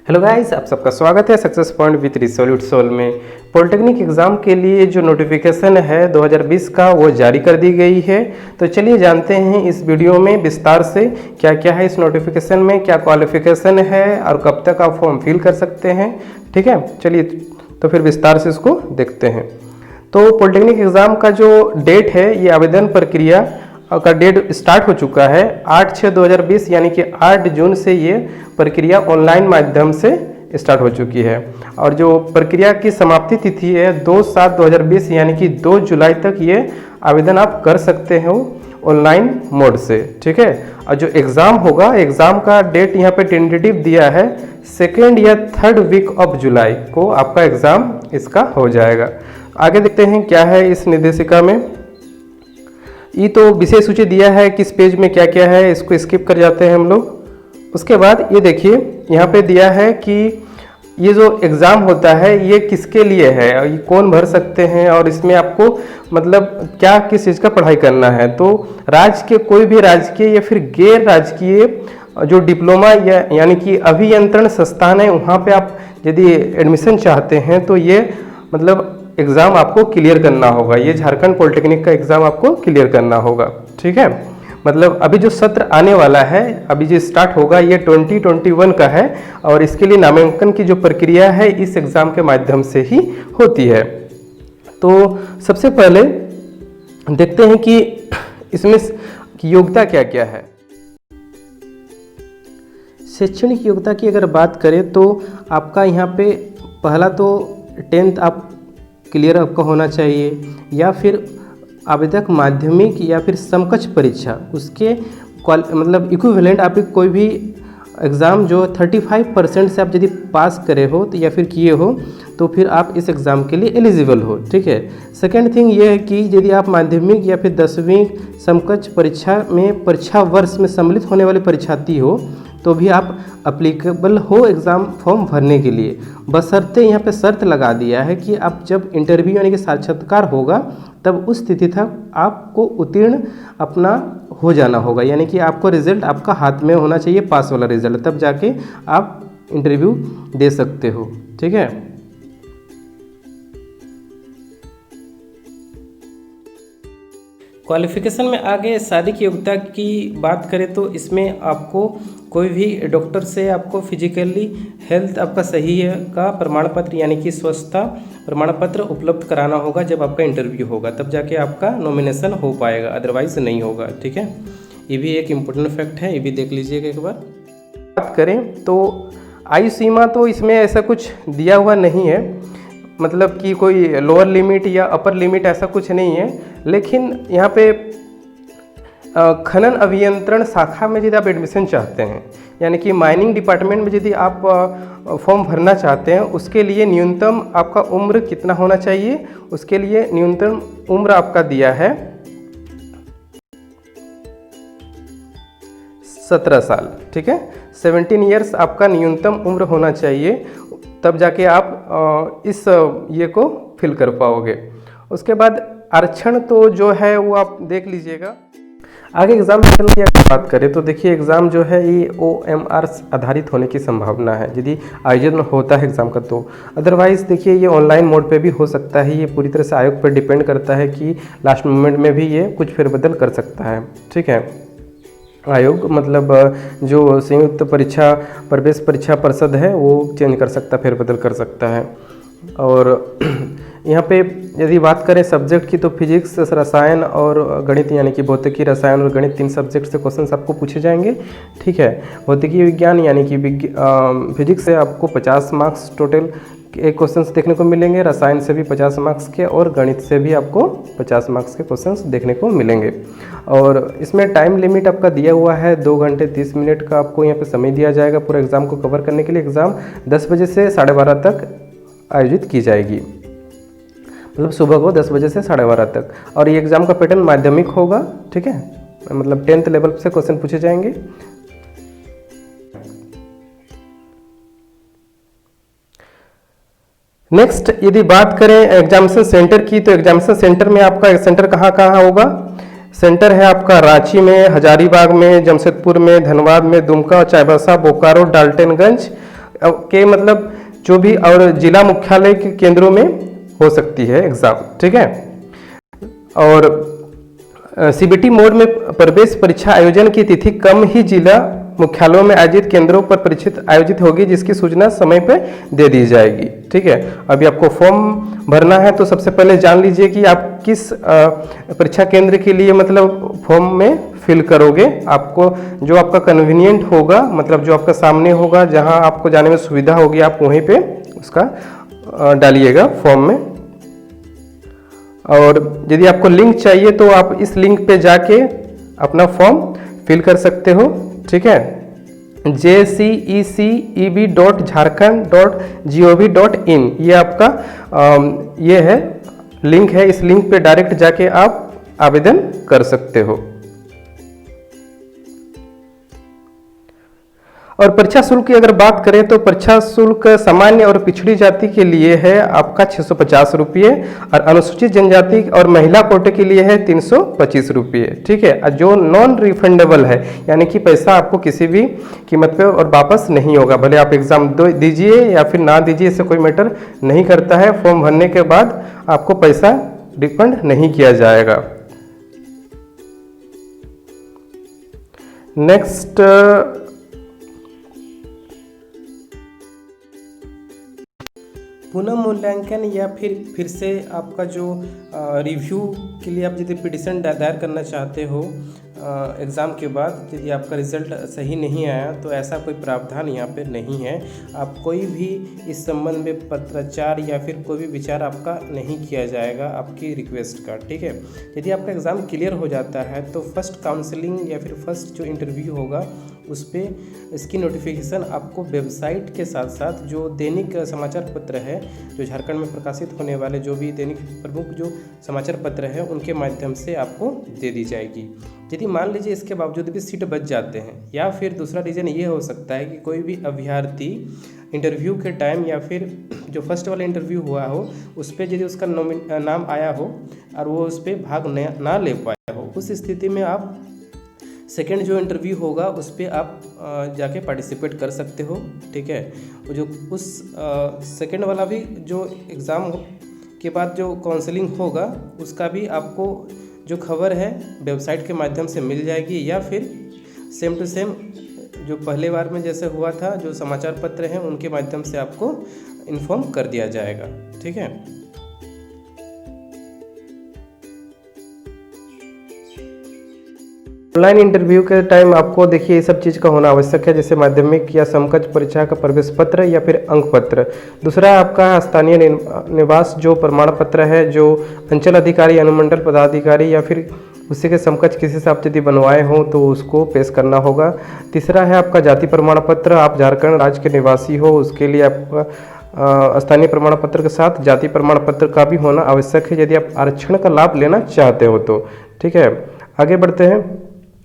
Hello guys, आप सबका स्वागत है सक्सेस पॉइंट विथ रिसोल्यूट सोल में। पॉलिटेक्निक एग्ज़ाम के लिए जो नोटिफिकेशन है 2020 का वो जारी कर दी गई है। तो चलिए जानते हैं इस वीडियो में विस्तार से क्या क्या है इस नोटिफिकेशन में, क्या क्वालिफिकेशन है और कब तक आप फॉर्म फिल कर सकते हैं। ठीक है, चलिए तो फिर विस्तार से इसको देखते हैं। तो पॉलिटेक्निक एग्ज़ाम का जो डेट है, ये आवेदन प्रक्रिया का डेट स्टार्ट हो चुका है 8/6/2020 यानी कि 8 जून से ये प्रक्रिया ऑनलाइन माध्यम से स्टार्ट हो चुकी है। और जो प्रक्रिया की समाप्ति तिथि है 2/7/2020 यानी कि 2 जुलाई तक ये आवेदन आप कर सकते हो ऑनलाइन मोड से। ठीक है, और जो एग्ज़ाम होगा, एग्ज़ाम का डेट यहाँ पे टेंटेटिव दिया है 2nd या 3rd वीक ऑफ जुलाई को आपका एग्ज़ाम इसका हो जाएगा। आगे देखते हैं क्या है इस निर्देशिका में। ये तो विषय सूची दिया है किस पेज में क्या क्या है, इसको स्किप कर जाते हैं हम लोग। उसके बाद ये देखिए यहाँ पे दिया है कि ये जो एग्ज़ाम होता है ये किसके लिए है, ये कौन भर सकते हैं और इसमें आपको मतलब क्या किस चीज़ का पढ़ाई करना है। तो राज्य के कोई भी राजकीय या फिर गैर राजकीय जो डिप्लोमा यानी कि अभियंत्रण संस्थान है, वहाँ पे आप यदि एडमिशन चाहते हैं तो ये मतलब एग्ज़ाम आपको क्लियर करना होगा। ये झारखंड पॉलिटेक्निक का एग्ज़ाम आपको क्लियर करना होगा। ठीक है, मतलब अभी जो सत्र आने वाला है, अभी जो स्टार्ट होगा, ये 2021 का है और इसके लिए नामांकन की जो प्रक्रिया है इस एग्ज़ाम के माध्यम से ही होती है। तो सबसे पहले देखते हैं कि इसमें योग्यता क्या क्या है। शैक्षणिक योग्यता की अगर बात करें तो आपका यहाँ पे पहला तो 10th आप क्लियर आपका होना चाहिए, या फिर आवेदक माध्यमिक या फिर समकक्ष परीक्षा उसके मतलब इक्विवेलेंट आप कोई भी एग्ज़ाम जो 35% से आप यदि पास करे हो तो या फिर किए हो तो फिर आप इस एग्ज़ाम के लिए एलिजिबल हो। ठीक है, सेकेंड थिंग ये है कि यदि आप माध्यमिक या फिर 10वीं समकक्ष परीक्षा में परीक्षा वर्ष में सम्मिलित होने वाले परीक्षार्थी हो तो भी आप अप्लीकेबल हो एग्ज़ाम फॉर्म भरने के लिए। बशर्ते यहाँ पे शर्त लगा दिया है कि आप जब इंटरव्यू यानी कि साक्षात्कार होगा तब उस तिथि तक आपको उत्तीर्ण अपना हो जाना होगा, यानी कि आपको रिजल्ट आपका हाथ में होना चाहिए, पास वाला रिजल्ट, तब जाके आप इंटरव्यू दे सकते हो। ठीक है, क्वालिफिकेशन में आगे शारीरिक योग्यता की बात करें तो इसमें आपको कोई भी डॉक्टर से आपको फिजिकली हेल्थ आपका सही है का प्रमाण पत्र यानी कि स्वस्थता प्रमाण पत्र उपलब्ध कराना होगा। जब आपका इंटरव्यू होगा तब जाके आपका नॉमिनेशन हो पाएगा, अदरवाइज नहीं होगा। ठीक है, ये भी एक इम्पोर्टेंट फैक्ट है, ये भी देख लीजिएगा एक बार। बात करें तो आयु सीमा तो इसमें ऐसा कुछ दिया हुआ नहीं है, मतलब कि कोई लोअर लिमिट या अपर लिमिट ऐसा कुछ नहीं है। लेकिन यहाँ पे खनन अभियंत्रण शाखा में यदि आप एडमिशन चाहते हैं यानी कि माइनिंग डिपार्टमेंट में यदि आप फॉर्म भरना चाहते हैं, उसके लिए न्यूनतम आपका उम्र कितना होना चाहिए, उसके लिए न्यूनतम उम्र आपका दिया है 17 साल। ठीक है, 17 ईयर्स आपका न्यूनतम उम्र होना चाहिए, तब जाके आप इस ये को फिल कर पाओगे। उसके बाद आरक्षण तो जो है वो आप देख लीजिएगा। आगे एग्ज़ाम पैटर्न की अगर बात करें तो देखिए एग्ज़ाम जो है ये OMR आधारित होने की संभावना है यदि आयोजन होता है एग्ज़ाम का। तो अदरवाइज़ देखिए ये ऑनलाइन मोड पे भी हो सकता है, ये पूरी तरह से आयोग पर डिपेंड करता है कि लास्ट मोमेंट में भी ये कुछ फेरबदल कर सकता है। ठीक है, आयोग मतलब जो संयुक्त परीक्षा प्रवेश परीक्षा परिषद है वो चेंज कर सकता है, फेरबदल कर सकता है। और यहाँ पे यदि बात करें सब्जेक्ट की तो फिजिक्स, रसायन और गणित यानी कि भौतिकी, रसायन और गणित 3 सब्जेक्ट से क्वेश्चंस आपको पूछे जाएंगे। ठीक है, भौतिकी विज्ञान यानी कि फिजिक्स से आपको 50 मार्क्स टोटल एक क्वेश्चंस देखने को मिलेंगे, रसायन से भी 50 मार्क्स के और गणित से भी आपको 50 मार्क्स के क्वेश्चंस देखने को मिलेंगे। और इसमें टाइम लिमिट आपका दिया हुआ है 2 घंटे 30 मिनट का आपको यहाँ पे समय दिया जाएगा पूरा एग्ज़ाम को कवर करने के लिए। एग्ज़ाम 10 बजे से 12:30 तक आयोजित की जाएगी, मतलब सुबह को 10 बजे से 12:30 तक। और ये एग्ज़ाम का पैटर्न माध्यमिक होगा। ठीक है, मतलब 10th लेवल से क्वेश्चन पूछे जाएंगे। नेक्स्ट यदि बात करें एग्जामिनेशन सेंटर की तो एग्जामिनेशन सेंटर में आपका सेंटर कहाँ कहाँ होगा। सेंटर है आपका रांची में, हजारीबाग में, जमशेदपुर में, धनबाद में, दुमका, चाईबासा, बोकारो, डाल्टनगंज, के मतलब जो भी और जिला मुख्यालय के केंद्रों में हो सकती है एग्ज़ाम, ठीक है। और सीबीटी मोड में प्रवेश परीक्षा आयोजन की तिथि कम ही जिला मुख्यालयों में आयोजित केंद्रों पर परीक्षा आयोजित होगी, जिसकी सूचना समय पर दे दी जाएगी, ठीक है। अभी आपको फॉर्म भरना है, तो सबसे पहले जान लीजिए कि आप किस परीक्षा केंद्र के लिए मतलब फॉर्म में फिल करोगे। आपको जो आपका कन्वीनियंट होगा, मतलब जो आपका सामने होगा, जहां आपको जाने में सुविधा होगी, आप वहीं पे उसका डालिएगा फॉर्म में। और यदि आपको लिंक चाहिए तो आप इस लिंक पे जाके अपना फॉर्म फिल कर सकते हो, ठीक है। jceceb.jharkhand.gov.in ये आपका ये है लिंक है। इस लिंक पे डायरेक्ट जाके आप आवेदन कर सकते हो। और परीक्षा शुल्क की अगर बात करें तो परीक्षा शुल्क सामान्य और पिछड़ी जाति के लिए है आपका 650 रुपये, और अनुसूचित जनजाति और महिला कोटे के लिए है 325 रुपये, ठीक है। और जो नॉन रिफंडेबल है, यानी कि पैसा आपको किसी भी कीमत पे और वापस नहीं होगा, भले आप एग्ज़ाम दीजिए या फिर ना दीजिए, इससे कोई मैटर नहीं करता है। फॉर्म भरने के बाद आपको पैसा रिफंड नहीं किया जाएगा। नेक्स्ट, पुनः मूल्यांकन या फिर से आपका जो रिव्यू के लिए आप यदि पिटीशन दायर करना चाहते हो एग्ज़ाम के बाद, यदि आपका रिज़ल्ट सही नहीं आया, तो ऐसा कोई प्रावधान यहाँ पे नहीं है। आप कोई भी इस संबंध में पत्राचार या फिर कोई भी विचार आपका नहीं किया जाएगा आपकी रिक्वेस्ट का, ठीक है। यदि आपका एग्ज़ाम क्लियर हो जाता है तो फर्स्ट काउंसलिंग या फिर फर्स्ट जो इंटरव्यू होगा उस पर इसकी नोटिफिकेशन आपको वेबसाइट के साथ साथ जो दैनिक समाचार पत्र है, जो झारखंड में प्रकाशित होने वाले जो भी दैनिक प्रमुख जो समाचार पत्र है, उनके माध्यम से आपको दे दी जाएगी। यदि मान लीजिए इसके बावजूद भी सीट बच जाते हैं, या फिर दूसरा रीज़न ये हो सकता है कि कोई भी अभ्यर्थी इंटरव्यू के टाइम या फिर जो फर्स्ट वाला इंटरव्यू हुआ हो उस पर यदि उसका नाम आया हो और वो उस पर भाग ना ले पाया हो, उस स्थिति में आप सेकेंड जो इंटरव्यू होगा उस पर आप जाके पार्टिसिपेट कर सकते हो, ठीक है। जो उस सेकेंड वाला भी जो एग्ज़ाम के बाद जो काउंसलिंग होगा उसका भी आपको जो खबर है वेबसाइट के माध्यम से मिल जाएगी, या फिर सेम टू सेम जो पहले बार में जैसे हुआ था जो समाचार पत्र हैं उनके माध्यम से आपको इन्फॉर्म कर दिया जाएगा, ठीक है। ऑनलाइन इंटरव्यू के टाइम आपको देखिए ये सब चीज़ का होना आवश्यक है, जैसे माध्यमिक या समकक्ष परीक्षा का प्रवेश पत्र या फिर अंक पत्र। दूसरा आपका स्थानीय निवास जो प्रमाण पत्र है, जो अंचल अधिकारी, अनुमंडल पदाधिकारी या फिर उसी के समकक्ष किसी से आप यदि बनवाए हों तो उसको पेश करना होगा। तीसरा है आपका जाति प्रमाण पत्र, आप झारखंड राज्य के निवासी हो उसके लिए आपका स्थानीय प्रमाण पत्र के साथ जाति प्रमाण पत्र का भी होना आवश्यक है, यदि आप आरक्षण का लाभ लेना चाहते हो तो, ठीक है। आगे बढ़ते हैं।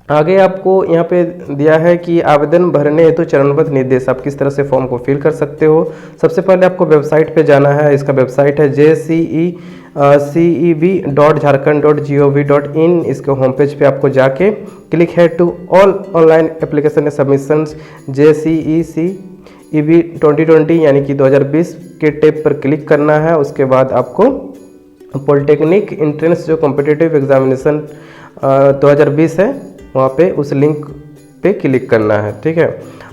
आगे आपको यहाँ पे दिया है कि आवेदन भरने हेतु चरणबद्ध निर्देश, आप किस तरह से फॉर्म को फिल कर सकते हो। सबसे पहले आपको वेबसाइट पे जाना है, इसका वेबसाइट है jceceb.jharkhand.gov.in। इसके होम पेज पे आपको जाके क्लिक है to all online application submissions JCECEB 2020 यानी कि 2020 के टैब पर क्लिक करना है। उसके बाद आपको पॉलिटेक्निक एंट्रेंस जो कॉम्पिटिटिव एग्जामिनेशन 2020 है वहाँ पे उस लिंक पे क्लिक करना है, ठीक है।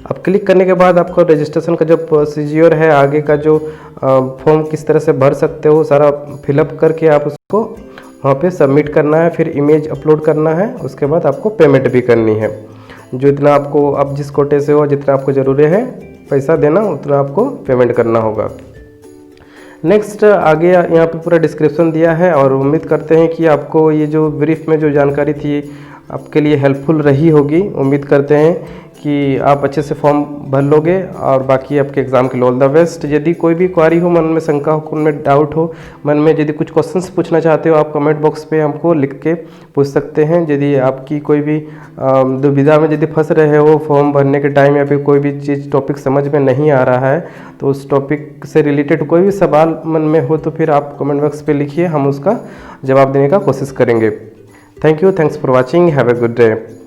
अब क्लिक करने के बाद आपको रजिस्ट्रेशन का जो प्रोसीजर है, आगे का जो फॉर्म किस तरह से भर सकते हो सारा फिलअप करके आप उसको वहाँ पे सबमिट करना है, फिर इमेज अपलोड करना है। उसके बाद आपको पेमेंट भी करनी है, जो इतना आपको आप जिस कोटे से हो जितना आपको ज़रूरी है पैसा देना उतना आपको पेमेंट करना होगा। नेक्स्ट आगे यहाँ पे पूरा डिस्क्रिप्शन दिया है और उम्मीद करते हैं कि आपको ये जो ब्रीफ में जो जानकारी थी आपके लिए हेल्पफुल रही होगी। उम्मीद करते हैं कि आप अच्छे से फॉर्म भर लोगे और बाकी आपके एग्ज़ाम के लिए ऑल द बेस्ट। यदि कोई भी क्वारी हो, मन में शंका हो, मन में डाउट हो, मन में यदि कुछ क्वेश्चंस पूछना चाहते हो, आप कमेंट बॉक्स पे हमको लिख के पूछ सकते हैं। यदि आपकी कोई भी दुविधा में यदि फंस रहे हो फॉर्म भरने के टाइम या फिर कोई भी चीज़ टॉपिक समझ में नहीं आ रहा है तो उस टॉपिक से रिलेटेड कोई भी सवाल मन में हो तो फिर आप कमेंट बॉक्स पर लिखिए, हम उसका जवाब देने का कोशिश करेंगे। Thank you. Thanks for watching. Have a good day.